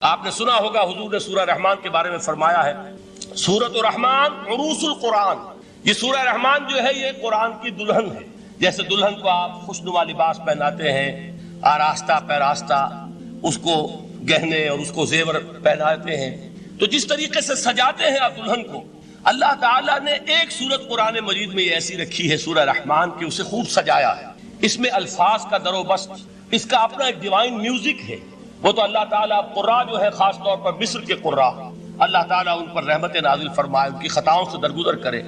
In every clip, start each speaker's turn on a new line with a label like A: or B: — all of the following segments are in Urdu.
A: آپ نے سنا ہوگا حضور نے سورہ رحمان کے بارے میں فرمایا ہے، سورۃ الرحمان عروس القرآن۔ یہ سورہ رحمان جو ہے یہ قرآن کی دلہن ہے۔ جیسے دلہن کو آپ خوشنما لباس پہناتے ہیں، آراستہ پیراستہ اس کو گہنے اور اس کو زیور پہناتے ہیں، تو جس طریقے سے سجاتے ہیں آپ دلہن کو، اللہ تعالیٰ نے ایک سورت قرآن مجید میں یہ ایسی رکھی ہے سورہ رحمان کی، اسے خوب سجایا ہے۔ اس میں الفاظ کا در و بست، اس کا اپنا ایک ڈیوائن میوزک ہے۔ وہ تو اللہ تعالیٰ قراء جو ہے خاص طور پر مصر کے قراء، اللہ تعالیٰ ان پر رحمت نازل فرمائے، ان کی خطاؤں سے درگزر کرے۔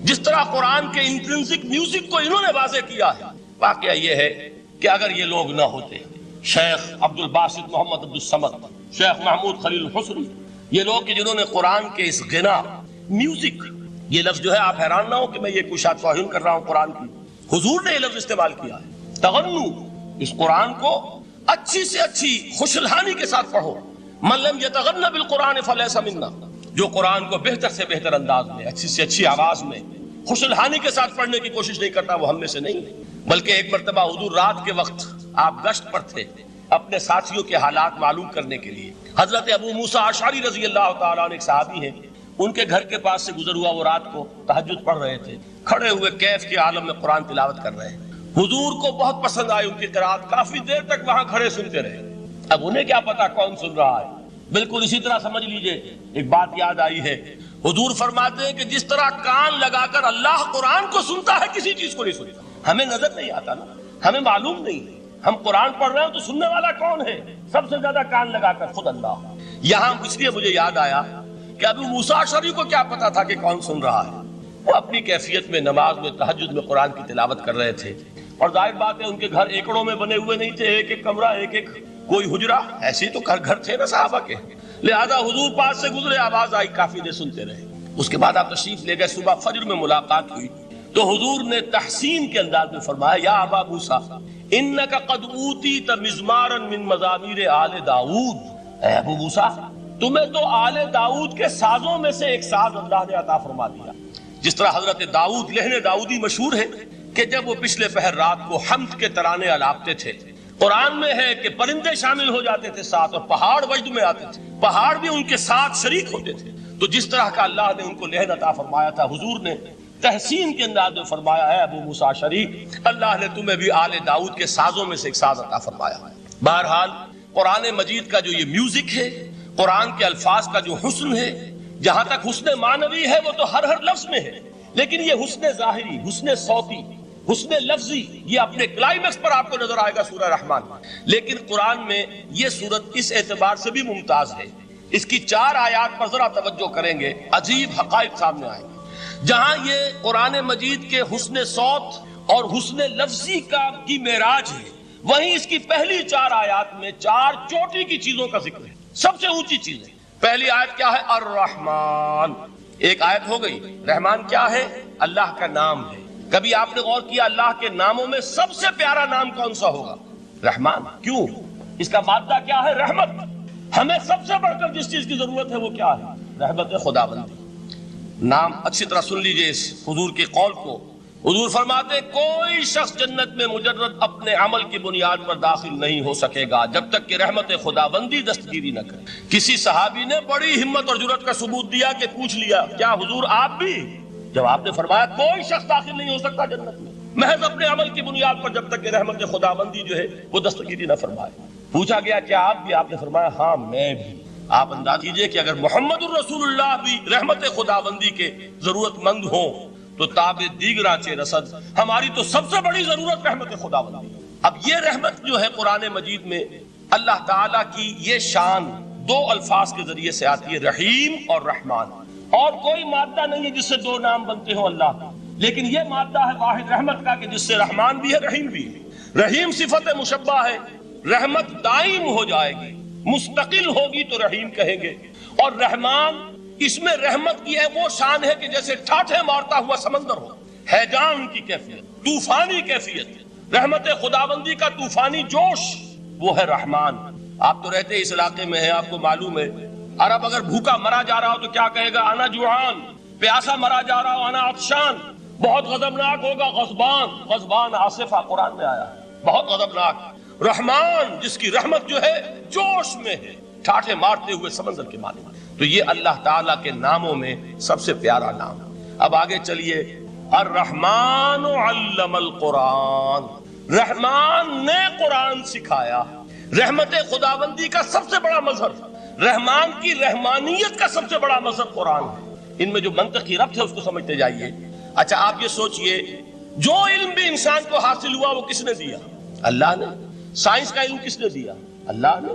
A: جس طرح قرآن کے انٹرنسک میوزک کو انہوں نے واضح کیا ہے، واقعہ یہ ہے کہ اگر یہ لوگ نہ ہوتے، شیخ عبد الباسط محمد عبد الصمد، شیخ محمود خلیل الحصری، یہ لوگ کہ جنہوں نے قرآن کے اس غنا میوزک، یہ لفظ جو ہے آپ حیران نہ ہو کہ میں یہ کوئی شاید توہین کر رہا ہوں قرآن کی، حضور نے یہ لفظ استعمال کیا ہے، تغنو، اس قرآن کو اچھی سے اچھی خوشلہانی کے ساتھ پڑھو۔ من لم یتغن بالقرآن فلیس منا، جو قرآن کو بہتر سے بہتر انداز میں، اچھی سے اچھی آواز میں، خوشلہانی کے ساتھ پڑھنے کی کوشش نہیں کرتا، وہ ہم میں سے نہیں۔ بلکہ ایک مرتبہ حضور رات کے وقت آپ گشت پر تھے اپنے ساتھیوں کے حالات معلوم کرنے کے لیے۔ حضرت ابو موسیٰ اشعری رضی اللہ تعالیٰ عنہ ایک صحابی ہیں، ان کے گھر کے پاس سے گزر ہوا، وہ رات کو تہجد پڑھ رہے تھے، کھڑے ہوئے کیف کے عالم میں قرآن تلاوت کر رہے ہیں۔ حضور کو بہت پسند آئی ان کی قرات، کافی دیر تک وہاں کھڑے سنتے رہے۔ اب انہیں کیا پتا کون سن رہا ہے، بالکل اسی طرح سمجھ لیجئے ایک بات یاد آئی ہے، حضور فرماتے ہیں کہ جس طرح کان لگا کر اللہ قرآن کو سنتا ہے کسی چیز کو نہیں سنتا۔ ہمیں نظر نہیں آتا نا، ہمیں معلوم نہیں، ہم قرآن پڑھ رہے ہیں تو سننے والا کون ہے؟ سب سے زیادہ کان لگا کر خود اللہ۔ یہاں اس لیے مجھے یاد آیا کہ ابو موسیٰ اشعری کو کیا پتا تھا کہ کون سن رہا ہے، وہ اپنی کیفیت میں نماز میں تہجد میں قرآن کی تلاوت کر رہے تھے، اور ظاہر بات ہے ان کے گھر ایکڑوں میں بنے ہوئے نہیں تھے، ایک ایک کمرہ، ایک ایک کوئی حجرہ، ایسے تو گھر تھے نا صحابہ کے، لہذا حضور پاس سے گزرے، آواز آئی، کافی دیر سنتے رہے۔ اس کے بعد آپ تشریف لے گئے، صبح فجر میں ملاقات ہوئی تو حضور نے تحسین کے انداز میں فرمایا، یا ابا موسیٰ انک قد اوتیت مزمارا من مزامیر آل داؤد، اے ابو موسیٰ تمہیں تو آل داؤد کے سازوں میں سے ایک ساز اللہ نے عطا فرما دیا۔ جس طرح حضرت داؤد، لہن داؤدی مشہور ہے کہ جب وہ پچھلے پہر رات کو حمد کے ترانے الاپتے تھے، قرآن میں ہے کہ پرندے شامل ہو جاتے تھے ساتھ، اور پہاڑ وجد میں آتے تھے، پہاڑ بھی ان کے ساتھ شریک ہوتے تھے۔ تو جس طرح کا اللہ نے ان کو لہن عطا فرمایا تھا، حضور نے تحسین کے انداز میں فرمایا، ہے ابو موسیٰ اشعری اللہ نے تمہیں بھی آل داؤد کے سازوں میں سے ایک ساز عطا فرمایا۔ بہرحال قرآن مجید کا جو یہ میوزک ہے، قرآن کے الفاظ کا جو حسن ہے، جہاں تک حسن معنوی ہے وہ تو ہر لفظ میں ہے، لیکن یہ حسن ظاہری، حسن صوتی، حسن لفظی، یہ اپنے کلائمیکس پر آپ کو نظر آئے گا سورہ رحمان۔ لیکن قرآن میں یہ سورت اس اعتبار سے بھی ممتاز ہے، اس کی 4 آیات پر ذرا توجہ کریں گے، عجیب حقائق سامنے آئیں گے۔ جہاں یہ قرآن مجید کے حسن صوت اور حسن لفظی کی معراج ہے، وہیں اس کی پہلی 4 آیات میں 4 چوٹی کی چیزوں کا ذکر ہے، سب سے اونچی چیز ہے۔ پہلی آیت کیا ہے؟ الرحمن، ایک آیت ہو گئی۔ رحمان کیا ہے؟ اللہ کا نام ہے۔ کبھی آپ نے غور کیا اللہ کے ناموں میں سب سے پیارا نام کون سا ہوگا؟ رحمان۔ کیوں؟ اس کا مادہ کیا ہے؟ رحمت۔ ہمیں سب سے بڑھ کر جس چیز کی ضرورت ہے وہ کیا ہے؟ رحمت خداوندی۔ نام اچھی طرح سن لیجئے اس حضور کے قول کو۔ حضور فرماتے کوئی شخص جنت میں مجرد اپنے عمل کی بنیاد پر داخل نہیں ہو سکے گا جب تک کہ رحمت خداوندی دستگیری نہ کرے۔ کسی صحابی نے بڑی ہمت اور جرأت کا ثبوت دیا کہ پوچھ لیا، کیا حضور آپ بھی؟ جب آپ نے فرمایا کوئی شخص داخل نہیں ہو سکتا جنت میں محض اپنے عمل کی بنیاد پر جب تک کہ رحمت خداوندی جو ہے وہ دستگیری نہ فرمائے۔ پوچھا گیا کیا آپ بھی؟ آپ نے فرمایا ہاں میں بھی۔ آپ انداز کیجئے کہ اگر محمد الرسول اللہ بھی رحمت خداوندی کے ضرورت مند ہوں تو تاب دیگراں چے رسد، ہماری تو سب سے بڑی ضرورت رحمت خداوندی۔ اب یہ رحمت جو ہے قرآن مجید میں اللہ تعالیٰ کی یہ شان 2 الفاظ کے ذریعے سے آتی ہے، رحیم اور رحمان، اور کوئی مادہ نہیں ہے جس سے 2 نام بنتے ہوں اللہ، لیکن یہ مادہ ہے واحد رحمت کا کہ جس سے رحمان بھی ہے رحیم بھی ہے۔ رحیم صفت مشبہ ہے، رحمت دائم ہو جائے گی، مستقل ہوگی تو رحیم کہیں گے، اور رحمان اس میں رحمت کی ہے وہ شان ہے کہ جیسے ٹھاٹھے مارتا ہوا سمندر ہو، ہیجان کی کیفیت، طوفانی کیفیت، رحمت خداوندی کا طوفانی جوش، وہ ہے رحمان۔ آپ تو رہتے اس علاقے میں ہیں، آپ کو معلوم ہے عرب اگر بھوکا مرا جا رہا ہو تو کیا کہے گا؟ انا جوعان۔ پیاسا مرا جا رہا ہو انا عطشان۔ بہت غضبناک ہوگا غضبان، غضبان آصفہ قرآن میں آیا ہے، بہت غضبناک۔ رحمان جس کی رحمت جو ہے جوش میں ہے، ٹھاٹھے مارتے ہوئے سمندر کے مالک. تو یہ اللہ تعالیٰ کے ناموں میں سب سے پیارا نام. اب آگے چلیے. الرحمن علم القرآن، رحمان نے قرآن سکھایا. رحمت خداوندی کا سب سے بڑا مظہر، رحمان کی رحمانیت کا سب سے بڑا مظہر قرآن ہے. ان میں جو منطقی ربط ہے اس کو سمجھتے جائیے. اچھا آپ یہ سوچئے، جو علم بھی انسان کو حاصل ہوا وہ کس نے دیا؟ اللہ نے. سائنس کا علم کس نے دیا؟ اللہ نے.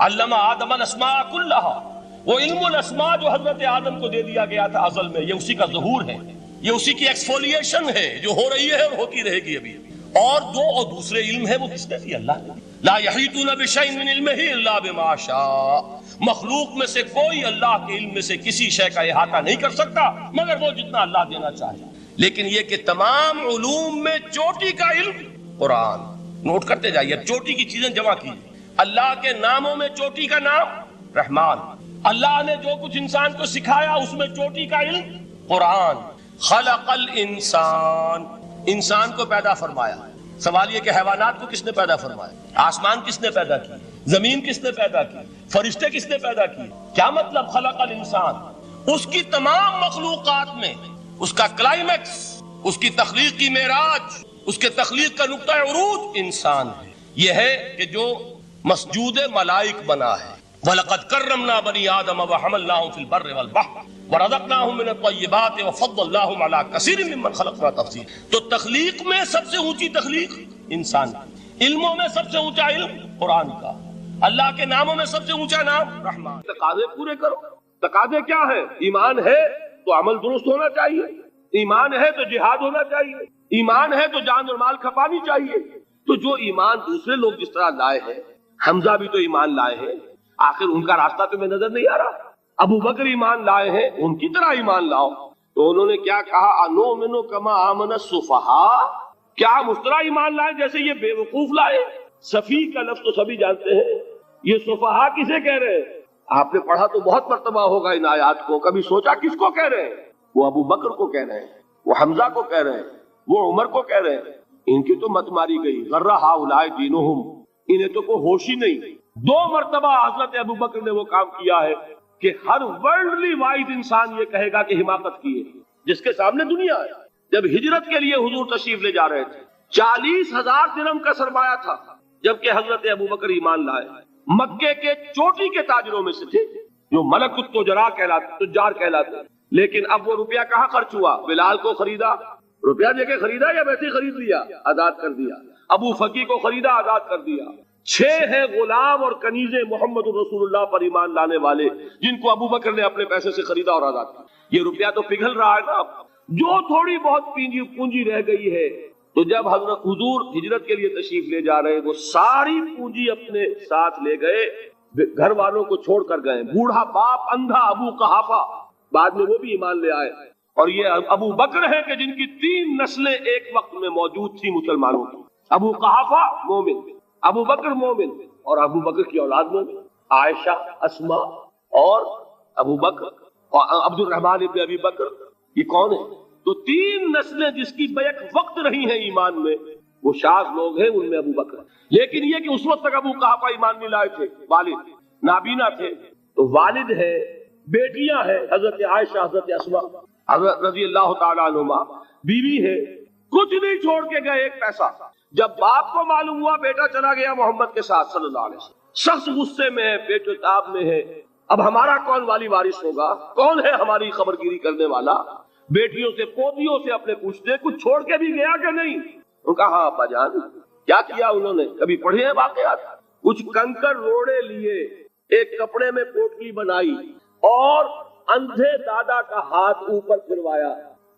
A: علم آدم الاسماء کلہا، وہ علم الاسماء جو حضرت آدم کو دے دیا گیا تھا ازل میں، یہ اسی کا ظہور ہے، یہ اسی کی ایکسفولیشن ہے جو ہو رہی ہے اور ہوتی رہے گی ابھی. اور دوسرے علم ہے وہ کس نے دیا؟ اللہ نے. لا یحیطون بشیء من علمہ الا بما شاء، مخلوق میں سے کوئی اللہ کے علم میں سے کسی شے کا احاطہ نہیں کر سکتا مگر وہ جتنا اللہ دینا چاہے. لیکن یہ کہ تمام علوم میں چوٹی کا علم قرآن. نوٹ کرتے جائیے، چوٹی کی چیزیں جمع کیجیے. اللہ کے ناموں میں چوٹی کا نام رحمان. اللہ نے جو کچھ انسان کو سکھایا اس میں چوٹی کا علم قرآن. خلق الانسان، انسان کو پیدا فرمایا. سوال یہ کہ حیوانات کو کس نے پیدا فرمایا؟ آسمان کس نے پیدا کی؟ زمین کس نے پیدا کی؟ فرشتے کس نے پیدا کی؟ کیا مطلب خلق الانسان؟ اس کی تمام مخلوقات میں اس کا کلائمیکس، اس کی تخلیق کی معراج، اس کے تخلیق کا نقطہ عروج انسان ہے. یہ ہے کہ جو مسجود ملائک بنا ہے. وَلَقَدْ كَرَّمْنَا بَنِي آدَمَ وَحَمَلْنَاهُمْ فِي الْبَرِّ وَالْبَحْرِ وَرَزَقْنَاهُمْ مِنَ الطَّيِّبَاتِ وَفَضَّلْنَاهُمْ عَلَى كَثِيرٍ مِّمَّنْ خَلَقْنَا تَفْضِيلًا. تو تخلیق میں سب سے اونچی تخلیق انسان کی، علموں میں سب سے اونچا علم قرآن کا، اللہ کے ناموں میں سب سے اونچا نام رحمان. تقاضے پورے کرو. تقاضے کیا ہے؟ ایمان ہے تو عمل درست ہونا چاہیے، ایمان ہے تو جہاد ہونا چاہیے، ایمان ہے تو جان اور مال کھپانی چاہیے. تو جو ایمان دوسرے لوگ جس طرح لائے ہیں، حمزہ بھی تو ایمان لائے ہیں، آخر ان کا راستہ تمہیں نظر نہیں آ رہا؟ ابو بکر ایمان لائے ہیں، ان کی طرح ایمان لاؤ. تو انہوں نے کیا کہا؟ انؤمن کما آمن السفہاء، کیا ہم اس طرح ایمان لائے جیسے یہ بے وقوف لائے؟ سفیہ کا لفظ تو سبھی جانتے ہیں، یہ سفہاء کسے کہہ رہے ہیں؟ آپ نے پڑھا تو بہت مرتبہ ہوگا ان آیات کو، کبھی سوچا کس کو کہہ رہے ہیں؟ وہ ابو بکر کو کہہ رہے ہیں، وہ حمزہ کو کہہ رہے ہیں، وہ عمر کو کہہ رہے ہیں. ان کی تو مت ماری گئی، غر ہؤلاء دینہم، انہیں تو کوئی ہوش ہی نہیں. 2 مرتبہ حضرت ابو بکر نے وہ کام کیا ہے کہ ہر ورلڈلی وائز انسان یہ کہے گا کہ حماقت کی ہے جس کے سامنے دنیا ہے. جب ہجرت کے لیے حضور تشریف لے جا رہے تھے، 40,000 درہم کا سرمایہ تھا، جبکہ حضرت ابو بکر ایمان لائے. مکے کے چوٹی کے تاجروں میں سے تھے جو ملک التجار کہلاتے. لیکن اب وہ روپیہ کہاں خرچ ہوا؟ بلال کو خریدا، روپیہ دے کے خریدا یا ویسے خرید لیا؟ آزاد کر دیا. ابو فقی کو خریدا، آزاد کر دیا. 6 ہیں غلام اور کنیزیں محمد رسول اللہ پر ایمان لانے والے جن کو ابو بکر نے اپنے پیسے سے خریدا اور آزاد کیا. یہ روپیہ تو پگھل رہا ہے نا. جو تھوڑی بہت پونجی رہ گئی ہے، تو جب حضرت حضور ہجرت کے لیے تشریف لے جا رہے، وہ ساری پونجی اپنے ساتھ لے گئے، گھر والوں کو چھوڑ کر گئے. بوڑھا باپ اندھا ابو قحافہ، بعد میں وہ بھی ایمان لے آئے. اور یہ ابو بکر ہیں کہ جن کی 3 نسلیں ایک وقت میں موجود تھی مسلمانوں کی. ابو قحافہ مومن، ابو بکر مومن، اور ابو بکر کی اولاد مومن، عائشہ، اسماء اور ابو بکر اور عبد الرحمن ابن ابی بکر. یہ کون ہے؟ تو 3 نسلیں جس کی بیک وقت رہی ہیں ایمان میں، وہ شاذ لوگ ہیں، ان میں ابو بکر. لیکن یہ کہ اس وقت تک ابو قحافہ ایمان نہیں لائے تھے، والد نابینا تھے. تو والد ہے، بیٹیاں ہیں، حضرت عائشہ، حضرت اسماء حضرت رضی اللہ تعالیٰ عنہما، بیوی ہے. کچھ نہیں چھوڑ کے گئے، ایک پیسہ. جب باپ کو معلوم ہوا بیٹا چلا گیا محمد کے ساتھ صلی اللہ علیہ وسلم، سخت غصے میں ہے، پیٹ و تاب میں ہے. اب ہمارا کون والی وارث ہوگا؟ کون ہے ہماری خبر گیری کرنے والا؟ بیٹیوں سے پوتیوں سے اپنے پوچھتے کچھ چھوڑ کے بھی گیا کہ نہیں؟ ان کا ہاں ابا جان. کیا کیا انہوں نے؟ کبھی پڑھے ہیں واقعات؟ کچھ کنکر روڑے لیے، ایک کپڑے میں پوٹلی بنائی اور اندھے دادا کا ہاتھ اوپر پھروایا.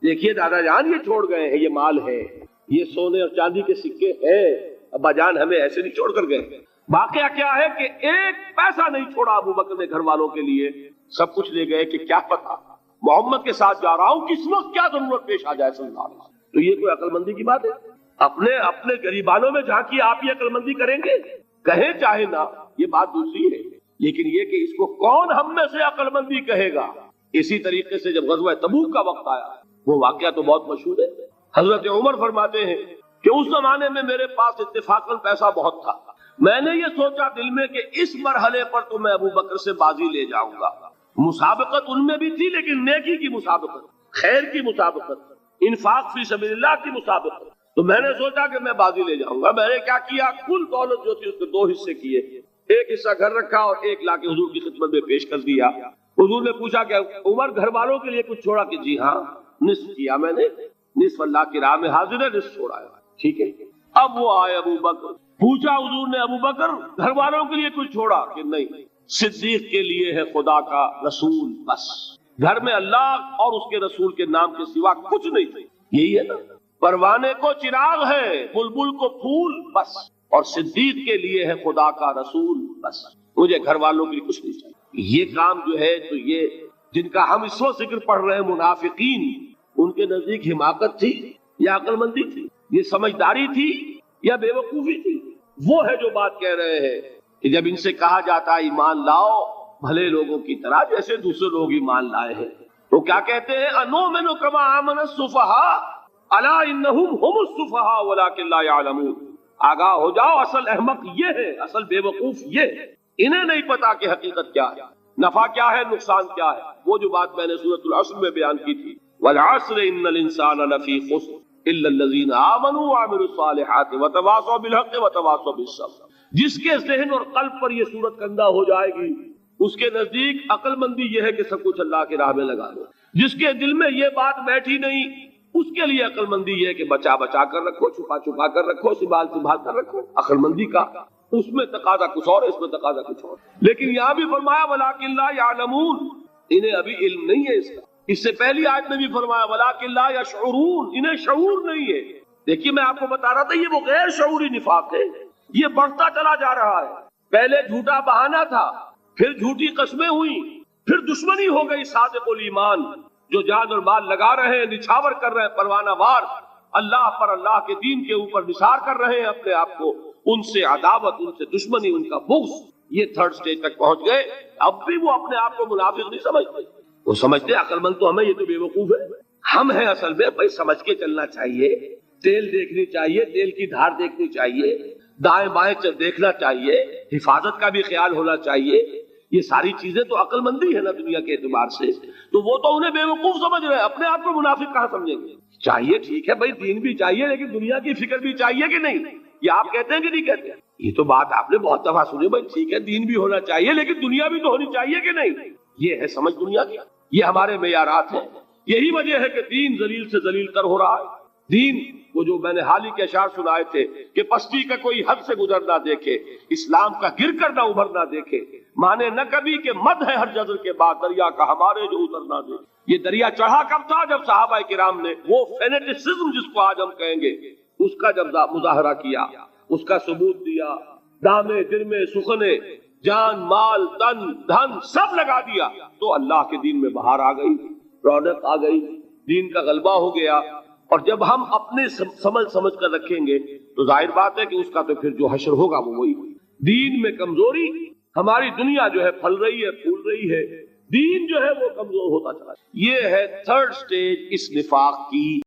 A: دیکھیے دادا جان، یہ چھوڑ گئے ہیں، یہ مال ہے، یہ سونے اور چاندی کے سکے ہیں، ابا جان ہمیں ایسے نہیں چھوڑ کر گئے. واقعہ کیا ہے کہ ایک پیسہ نہیں چھوڑا ابو بکر نے گھر والوں کے لیے، سب کچھ لے گئے کہ کیا پتا محمد کے ساتھ جا رہا ہوں، کس وقت کیا ضرورت پیش آ جائے صلی اللہ علیہ وسلم. تو یہ کوئی عقل مندی کی بات ہے؟ اپنے غریبانوں میں جھانکی، آپ یہ عقل مندی کریں گے؟ کہیں چاہے نہ، یہ بات دوسری ہے. لیکن یہ کہ اس کو کون ہم میں سے عقل مندی کہے گا؟ اسی طریقے سے جب غزوہ تبوک کا وقت آیا، وہ واقعہ تو بہت مشہور ہے. حضرت عمر فرماتے ہیں کہ اس زمانے میں میرے پاس اتفاقاً پیسہ بہت تھا، میں نے یہ سوچا دل میں کہ اس مرحلے پر تو میں ابو بکر سے بازی لے جاؤں گا. مسابقت ان میں بھی تھی لیکن نیکی کی مسابقت, خیر کی مسابقت, انفاق فی سبیل اللہ کی مسابقت. تو میں نے سوچا کہ میں بازی لے جاؤں گا. میں نے کیا کیا, کل دولت جو تھی اس کے 2 حصے کیے, ایک حصہ گھر رکھا اور 1 لا کے حضور کی خدمت میں پیش کر دیا. حضور نے پوچھا کہ عمر گھر والوں کے لیے کچھ چھوڑا, کہ جی ہاں نصف کیا میں نے, نصف اللہ کی راہ میں حاضر ہے, نصف چھوڑا ہے. ٹھیک ہے. اب وہ آئے ابو بکر, پوچھا حضور نے ابو بکر گھر والوں کے لیے کچھ چھوڑا, کہ نہیں, صدیق کے لیے ہے خدا کا رسول بس, گھر میں اللہ اور اس کے رسول کے نام کے سوا کچھ نہیں تھے. یہی ہے نا, پروانے کو چراغ ہے, بلبل کو پھول بس, اور صدیق کے لیے ہے خدا کا رسول بس, مجھے گھر والوں کے لیے کچھ نہیں چاہیے. یہ کام جو ہے, تو یہ جن کا ہم اس وقت ذکر پڑھ رہے ہیں منافقین, ان کے نزدیک حماقت تھی یا عقل مندی تھی, یہ سمجھداری تھی یا بے وقوفی تھی؟ وہ ہے جو بات کہہ رہے ہیں کہ جب ان سے کہا جاتا ہے ایمان لاؤ بھلے لوگوں کی طرح جیسے دوسرے لوگ ایمان لائے ہیں, تو کیا کہتے ہیں, انؤمن کما آمن السفہاء الا انہم هم السفہاء ولکن لا یعلمون. آگاہ ہو جاؤ, اصل احمق یہ ہے, اصل بے وقوف یہ ہے, انہیں نہیں پتا کہ حقیقت کیا ہے, نفع کیا ہے, نقصان کیا ہے. وہ جو بات میں نے سورۃ العصر میں بیان کی تھی, والعصر ان الانسان لفی خسر الا الذین آمنوا وعملوا الصالحات وتواصوا بالحق وتواصوا بالصبر. جس کے ذہن اور قلب پر یہ صورت کندہ ہو جائے گی, اس کے نزدیک عقل مندی یہ ہے کہ سب کچھ اللہ کی راہ میں لگا دو. جس کے دل میں یہ بات بیٹھی نہیں, اس کے لیے عقل مندی یہ ہے کہ بچا بچا کر رکھو, چھپا چھپا کر رکھو, سنبھال سنبھال کر رکھو. عقل مندی کا اس میں تقاضا کچھ اور, اس میں تقاضا کچھ اور. لیکن یہاں بھی فرمایا ولکن لا یعلمون, انہیں ابھی علم نہیں ہے اس کا. اس سے پہلی آیت میں بھی فرمایا ولکن لا یشعرون, انہیں شعور نہیں ہے. دیکھیے میں آپ کو بتا رہا تھا, یہ وہ غیر شعوری نفاق ہے, یہ بڑھتا چلا جا رہا ہے. پہلے جھوٹا بہانہ تھا, پھر جھوٹی قسمیں ہوئی, پھر دشمنی ہو گئی صادق الایمان, جو جان اور مال لگا رہے ہیں, نچھاور کر رہے ہیں پروانہ وار, اللہ پر, اللہ کے دین کے اوپر نثار کر رہے ہیں اپنے آپ کو, ان سے عداوت, ان سے دشمنی, ان کا بغض, یہ 3rd سٹیج تک پہنچ گئے. اب بھی وہ اپنے آپ کو منافق نہیں سمجھتے, وہ سمجھتے عقل مند تو ہمیں, یہ تو بے وقوف ہے. ہم ہیں اصل میں بھائی, سمجھ کے چلنا چاہیے, تیل دیکھنی چاہیے, تیل کی دھار دیکھنی چاہیے, دائیں بائیں دیکھنا چاہیے, حفاظت کا بھی خیال ہونا چاہیے. یہ ساری چیزیں تو عقل مندی ہے نا دنیا کے اعتبار سے. تو وہ تو انہیں بے وقوف سمجھ رہے ہیں, اپنے آپ کو منافق کہاں سمجھیں گے؟ چاہیے, ٹھیک ہے بھائی, دین بھی چاہیے لیکن دنیا کی فکر بھی چاہیے کہ نہیں؟ یہ آپ کہتے ہیں کہ نہیں کہتے ہیں؟ یہ تو بات آپ نے بہت دفعہ سنی بھائی, ٹھیک ہے دین بھی ہونا چاہیے لیکن دنیا بھی تو ہونی چاہیے کہ نہیں. یہ ہے سمجھ دنیا کی, یہ ہمارے معیارات ہیں. یہی وجہ ہے کہ دین ذلیل سے ذلیل تر ہو رہا ہے. دین وہ جو میں نے حال ہی کے اشعار سنائے تھے کہ پستی کا کوئی حد سے گزر نہ دیکھے, اسلام کا گر کر نہ ابھر نہ دیکھے, مانے نہ کبھی کہ مد ہے ہر جزر کے بعد دریا کا ہمارے جو اتر نہ دے. یہ دریا چڑھا کب تھا؟ جب صحابہ کرام نے وہ فینیٹسزم جس کو آج ہم کہیں گے, اس کا جب مظاہرہ کیا, اس کا ثبوت دیا, دامے درمے سخنے, جان مال تن دھن سب لگا دیا, تو اللہ کے دین میں بہار آ گئی, رونق آ گئی, دین کا غلبہ ہو گیا. اور جب ہم اپنے سمجھ کر رکھیں گے تو ظاہر بات ہے کہ اس کا تو پھر جو حشر ہوگا وہ وہی. دین میں کمزوری, ہماری دنیا جو ہے پھل رہی ہے, پھول رہی ہے, دین جو ہے وہ کمزور ہوتا چلا. یہ ہے 3rd سٹیج اس نفاق کی.